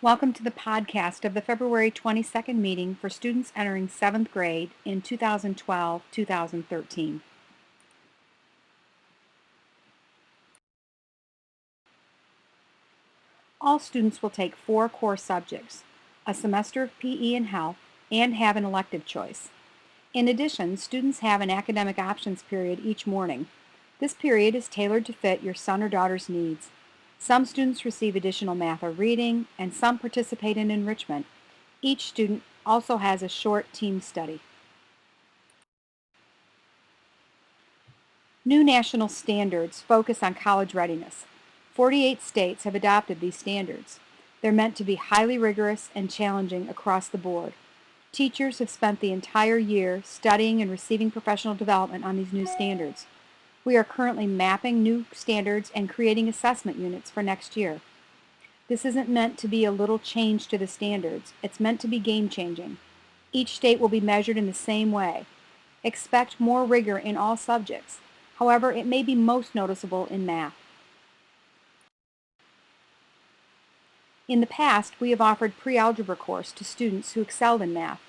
Welcome to the podcast of the February 22nd meeting for students entering 7th grade in 2012-2013. All students will take 4 core subjects, a semester of PE and health, and have an elective choice. In addition, students have an academic options period each morning. This period is tailored to fit your son or daughter's needs. Some students receive additional math or reading, and some participate in enrichment. Each student also has a short team study. New national standards focus on college readiness. 48 states have adopted these standards. They're meant to be highly rigorous and challenging across the board. Teachers have spent the entire year studying and receiving professional development on these new standards. We are currently mapping new standards and creating assessment units for next year. This isn't meant to be a little change to the standards. It's meant to be game-changing. Each state will be measured in the same way. Expect more rigor in all subjects. However, it may be most noticeable in math. In the past, we have offered pre-algebra course to students who excelled in math.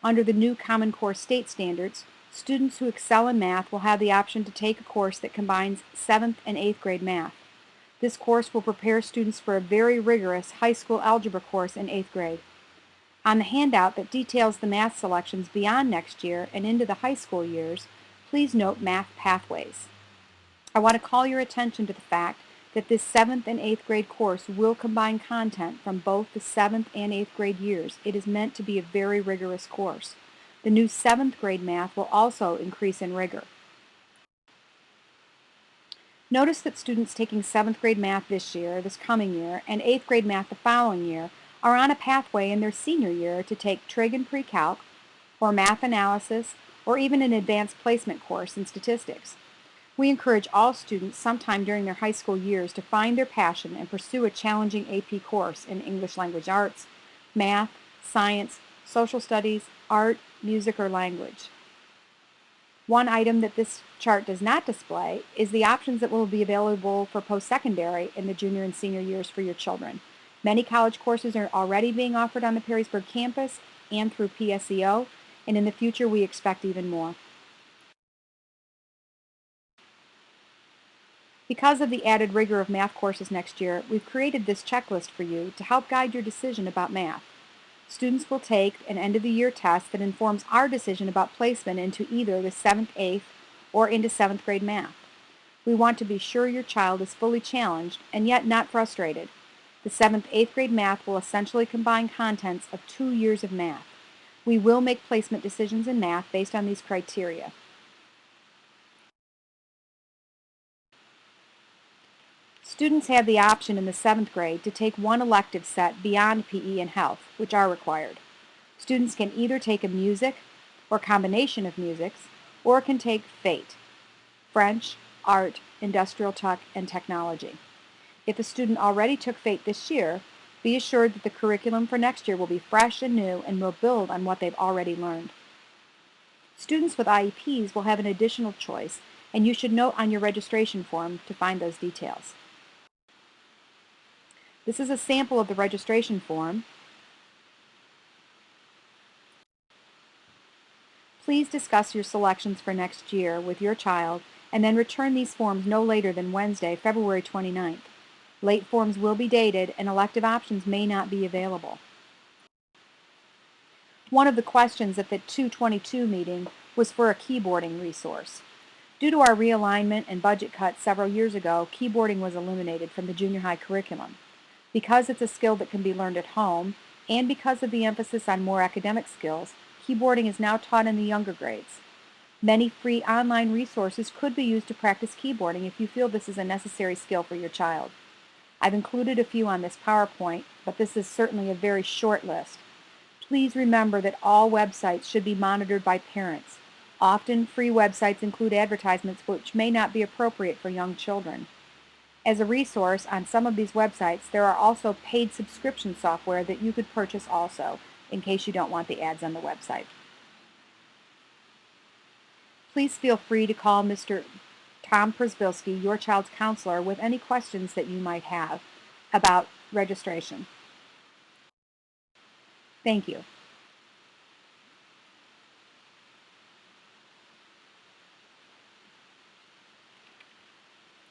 Under the new Common Core state standards, students who excel in math will have the option to take a course that combines 7th and 8th grade math. This course will prepare students for a very rigorous high school algebra course in 8th grade. On the handout that details the math selections beyond next year and into the high school years, please note math pathways. I want to call your attention to the fact that this 7th and 8th grade course will combine content from both the 7th and 8th grade years. It is meant to be a very rigorous course. The new 7th grade math will also increase in rigor. Notice that students taking 7th grade math this coming year, and 8th grade math the following year are on a pathway in their senior year to take trig and pre-calc, or math analysis, or even an advanced placement course in statistics. We encourage all students sometime during their high school years to find their passion and pursue a challenging AP course in English language arts, math, science, social studies, art, music, or language. One item that this chart does not display is the options that will be available for post-secondary in the junior and senior years for your children. Many college courses are already being offered on the Perrysburg campus and through PSEO, and in the future we expect even more. Because of the added rigor of math courses next year, we've created this checklist for you to help guide your decision about math. Students will take an end-of-the-year test that informs our decision about placement into either the 7th, 8th, or into 7th grade math. We want to be sure your child is fully challenged and yet not frustrated. The 7th, 8th grade math will essentially combine contents of 2 years of math. We will make placement decisions in math based on these criteria. Students have the option in the 7th grade to take one elective set beyond PE and health, which are required. Students can either take a music or combination of musics, or can take FATE, French, Art, Industrial Tech, and Technology. If a student already took FATE this year, be assured that the curriculum for next year will be fresh and new and will build on what they've already learned. Students with IEPs will have an additional choice, and you should note on your registration form to find those details. This is a sample of the registration form. Please discuss your selections for next year with your child and then return these forms no later than Wednesday, February 29th. Late forms will be dated and elective options may not be available. One of the questions at the 222 meeting was for a keyboarding resource. Due to our realignment and budget cuts several years ago, keyboarding was eliminated from the junior high curriculum. Because it's a skill that can be learned at home, and because of the emphasis on more academic skills, keyboarding is now taught in the younger grades. Many free online resources could be used to practice keyboarding if you feel this is a necessary skill for your child. I've included a few on this PowerPoint, but this is certainly a very short list. Please remember that all websites should be monitored by parents. Often, free websites include advertisements which may not be appropriate for young children. As a resource, on some of these websites, there are also paid subscription software that you could purchase also, in case you don't want the ads on the website. Please feel free to call Mr. Tom Przbilski, your child's counselor, with any questions that you might have about registration. Thank you.